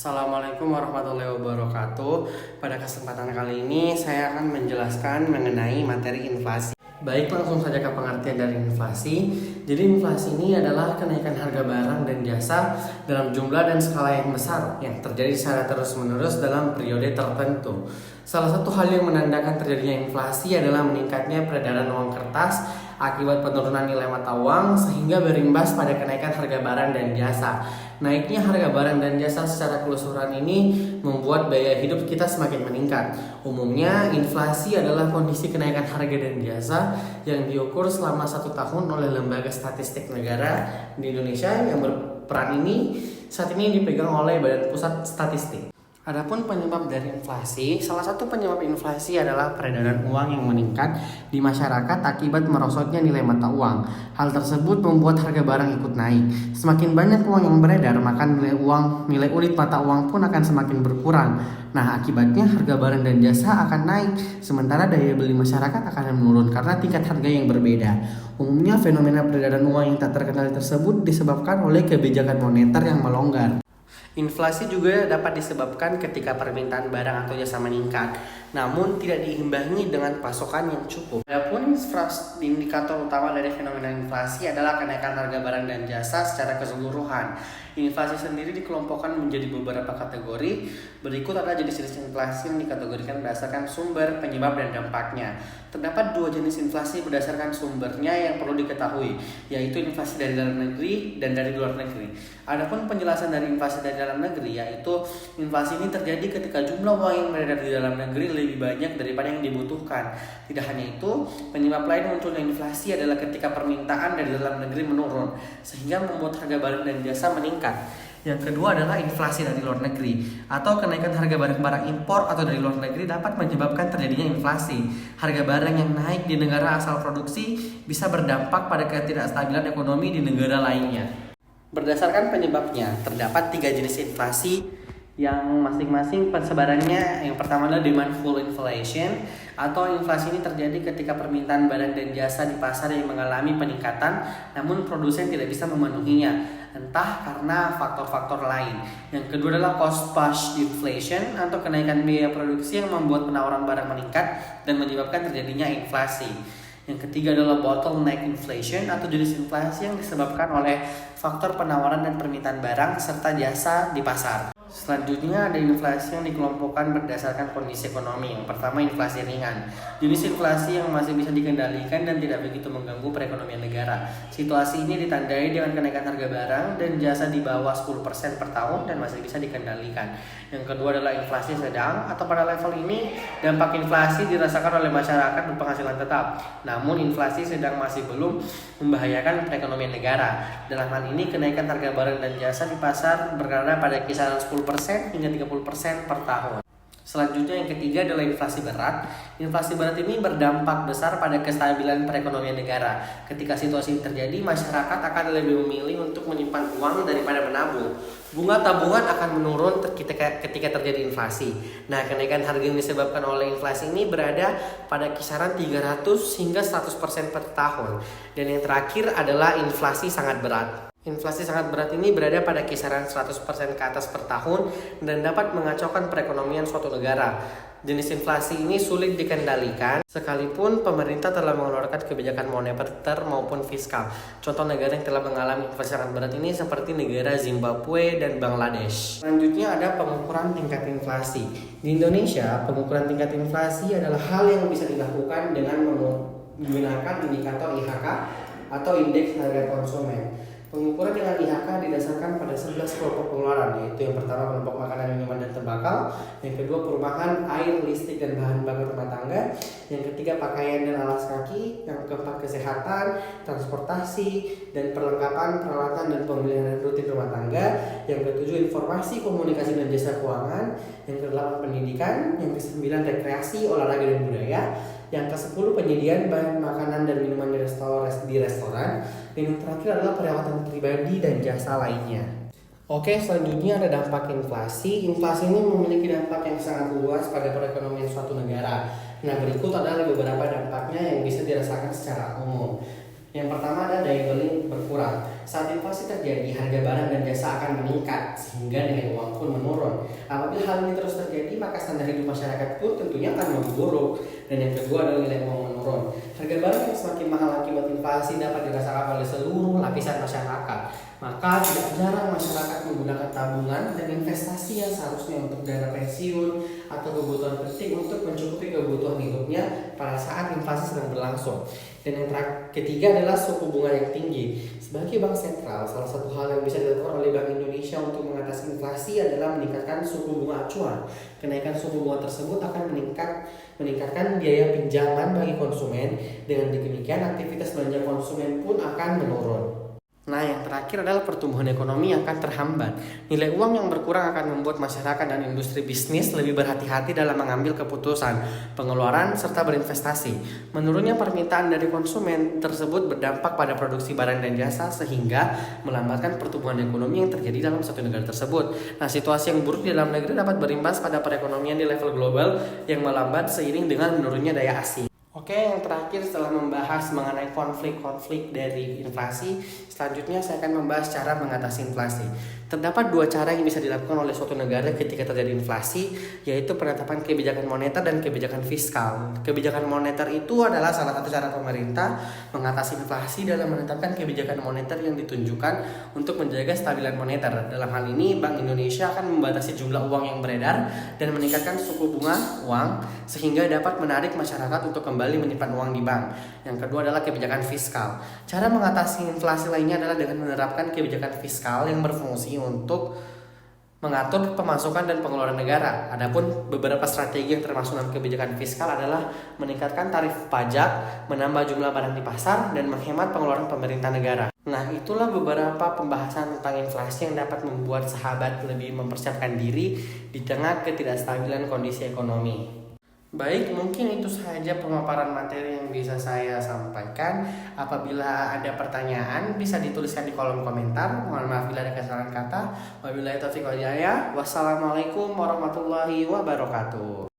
Assalamualaikum warahmatullahi wabarakatuh. Pada kesempatan kali ini saya akan menjelaskan mengenai materi inflasi. Baik, langsung saja ke pengertian dari inflasi. Jadi inflasi ini adalah kenaikan harga barang dan jasa dalam jumlah dan skala yang besar yang terjadi secara terus-menerus dalam periode tertentu. Salah satu hal yang menandakan terjadinya inflasi adalah meningkatnya peredaran uang kertas akibat penurunan nilai mata uang sehingga berimbas pada kenaikan harga barang dan jasa. Naiknya harga barang dan jasa secara keseluruhan ini membuat biaya hidup kita semakin meningkat. Umumnya, inflasi adalah kondisi kenaikan harga dan jasa yang diukur selama 1 tahun oleh Lembaga Statistik Negara di Indonesia yang berperan ini saat ini dipegang oleh Badan Pusat Statistik. Adapun penyebab dari inflasi, salah satu penyebab inflasi adalah peredaran uang yang meningkat di masyarakat akibat merosotnya nilai mata uang. Hal tersebut membuat harga barang ikut naik. Semakin banyak uang yang beredar, maka nilai unit mata uang pun akan semakin berkurang. Nah, akibatnya harga barang dan jasa akan naik, sementara daya beli masyarakat akan menurun karena tingkat harga yang berbeda. Umumnya fenomena peredaran uang yang tak terkendali tersebut disebabkan oleh kebijakan moneter yang melonggar. Inflasi juga dapat disebabkan ketika permintaan barang atau jasa meningkat, namun tidak diimbangi dengan pasokan yang cukup. Adapun indikator utama dari fenomena inflasi adalah kenaikan harga barang dan jasa secara keseluruhan. Inflasi sendiri dikelompokkan menjadi beberapa kategori. Berikut adalah jenis-jenis inflasi yang dikategorikan berdasarkan sumber, penyebab, dan dampaknya. Terdapat 2 jenis inflasi berdasarkan sumbernya yang perlu diketahui, yaitu inflasi dari dalam negeri dan dari luar negeri. Adapun penjelasan dari inflasi dari dalam negeri, yaitu inflasi ini terjadi ketika jumlah uang yang beredar di dalam negeri lebih banyak daripada yang dibutuhkan. Tidak hanya itu, penyebab lain munculnya inflasi adalah ketika permintaan dari dalam negeri menurun, sehingga membuat harga barang dan jasa meningkat. Yang kedua adalah inflasi dari luar negeri, atau kenaikan harga barang-barang impor atau dari luar negeri dapat menyebabkan terjadinya inflasi. Harga barang yang naik di negara asal produksi bisa berdampak pada ketidakstabilan ekonomi di negara lainnya. Berdasarkan penyebabnya, terdapat 3 jenis inflasi yang masing-masing persebarannya. Yang pertama adalah demandful inflation, atau inflasi ini terjadi ketika permintaan barang dan jasa di pasar yang mengalami peningkatan namun produsen tidak bisa memenuhinya, entah karena faktor-faktor lain. Yang kedua adalah cost push inflation, atau kenaikan biaya produksi yang membuat penawaran barang meningkat dan menyebabkan terjadinya inflasi. Yang ketiga adalah bottleneck inflation, atau jenis inflasi yang disebabkan oleh faktor penawaran dan permintaan barang serta jasa di pasar. Selanjutnya ada inflasi yang dikelompokkan berdasarkan kondisi ekonomi. Yang pertama, inflasi ringan. Jenis inflasi yang masih bisa dikendalikan dan tidak begitu mengganggu perekonomian negara. Situasi ini ditandai dengan kenaikan harga barang dan jasa di bawah 10% per tahun dan masih bisa dikendalikan. Yang kedua adalah inflasi sedang, atau pada level ini dampak inflasi dirasakan oleh masyarakat berpenghasilan tetap. Namun inflasi sedang masih belum membahayakan perekonomian negara. Dalam hal ini kenaikan harga barang dan jasa di pasar berada pada kisaran 10% hingga 30% per tahun. Selanjutnya yang ketiga adalah inflasi berat. Inflasi berat ini berdampak besar pada kestabilan perekonomian negara. Ketika situasi ini terjadi, masyarakat akan lebih memilih untuk menyimpan uang daripada menabung. Bunga tabungan akan menurun ketika terjadi inflasi. Nah, kenaikan harga yang disebabkan oleh inflasi ini berada pada kisaran 300 hingga 100% per tahun. Dan yang terakhir adalah inflasi sangat berat. Inflasi sangat berat ini berada pada kisaran 100% ke atas per tahun dan dapat mengacaukan perekonomian suatu negara. Jenis inflasi ini sulit dikendalikan sekalipun pemerintah telah mengeluarkan kebijakan moneter maupun fiskal. Contoh negara yang telah mengalami inflasi sangat berat ini seperti negara Zimbabwe dan Bangladesh. Selanjutnya ada pengukuran tingkat inflasi. Di Indonesia, pengukuran tingkat inflasi adalah hal yang bisa dilakukan dengan menggunakan indikator IHK atau indeks harga konsumen. Pengukuran dengan IHK didasarkan pada 11 kelompok pengeluaran, yaitu yang pertama kelompok makanan, minuman, dan tembakau, yang kedua perumahan, air, listrik, dan bahan bakar rumah tangga, yang ketiga pakaian dan alas kaki, yang keempat kesehatan, transportasi, dan perlengkapan, peralatan, dan pemeliharaan rutin rumah tangga, yang ketujuh informasi, komunikasi, dan jasa keuangan, yang kedelapan pendidikan, yang kesembilan rekreasi, olahraga, dan budaya, yang ke-10 penyediaan bahan makanan dan minuman di restoran, dan yang terakhir adalah perawatan pribadi dan jasa lainnya. Oke, selanjutnya ada dampak inflasi. Inflasi ini memiliki dampak yang sangat luas pada perekonomian suatu negara. Nah, berikut adalah beberapa dampaknya yang bisa dirasakan secara umum. Yang pertama ada daya beli berkurang. Saat inflasi terjadi, harga barang dan jasa akan meningkat sehingga nilai uang pun menurun. Apabila hal ini terus terjadi, maka standar hidup masyarakat pun tentunya akan memburuk. Dan yang kedua adalah nilai uang menurun. Harga barang yang semakin mahal akibat inflasi dapat dirasakan oleh seluruh lapisan masyarakat. Maka tidak jarang masyarakat menggunakan tabungan dan investasi yang seharusnya untuk dana pensiun atau kebutuhan penting untuk mencukupi kebutuhan hidupnya pada saat inflasi sedang berlangsung. Dan yang ketiga adalah suku bunga yang tinggi. Sebagai bank sentral, salah satu hal yang bisa dilakukan oleh Bank Indonesia untuk mengatasi inflasi adalah meningkatkan suku bunga acuan. Kenaikan suku bunga tersebut akan meningkatkan biaya pinjaman bagi konsumen. Dengan demikian, aktivitas belanja konsumen pun akan menurun. Nah, yang terakhir adalah pertumbuhan ekonomi yang akan terhambat. Nilai uang yang berkurang akan membuat masyarakat dan industri bisnis lebih berhati-hati dalam mengambil keputusan, pengeluaran, serta berinvestasi. Menurunnya permintaan dari konsumen tersebut berdampak pada produksi barang dan jasa sehingga melambatkan pertumbuhan ekonomi yang terjadi dalam satu negara tersebut. Nah, situasi yang buruk di dalam negeri dapat berimbas pada perekonomian di level global yang melambat seiring dengan menurunnya daya asing. Oke, yang terakhir setelah membahas mengenai konflik-konflik dari inflasi, selanjutnya saya akan membahas cara mengatasi inflasi. Terdapat dua cara yang bisa dilakukan oleh suatu negara ketika terjadi inflasi, yaitu penetapan kebijakan moneter dan kebijakan fiskal. Kebijakan moneter itu adalah salah satu cara pemerintah mengatasi inflasi dalam menetapkan kebijakan moneter yang ditunjukkan untuk menjaga stabilan moneter. Dalam hal ini, Bank Indonesia akan membatasi jumlah uang yang beredar dan meningkatkan suku bunga uang sehingga dapat menarik masyarakat untuk kembali menyimpan uang di bank. Yang kedua adalah kebijakan fiskal. Cara mengatasi inflasi lainnya adalah dengan menerapkan kebijakan fiskal yang berfungsi untuk mengatur pemasukan dan pengeluaran negara. Adapun beberapa strategi yang termasuk dalam kebijakan fiskal adalah meningkatkan tarif pajak, menambah jumlah barang di pasar, dan menghemat pengeluaran pemerintah negara. Nah, itulah beberapa pembahasan tentang inflasi yang dapat membuat sahabat lebih mempersiapkan diri di tengah ketidakstabilan kondisi ekonomi. Baik, mungkin itu saja pemaparan materi yang bisa saya sampaikan. Apabila ada pertanyaan, bisa dituliskan di kolom komentar. Mohon maaf bila ada kesalahan kata. Wabillahi taufiq wal hidayah. Wassalamualaikum warahmatullahi wabarakatuh.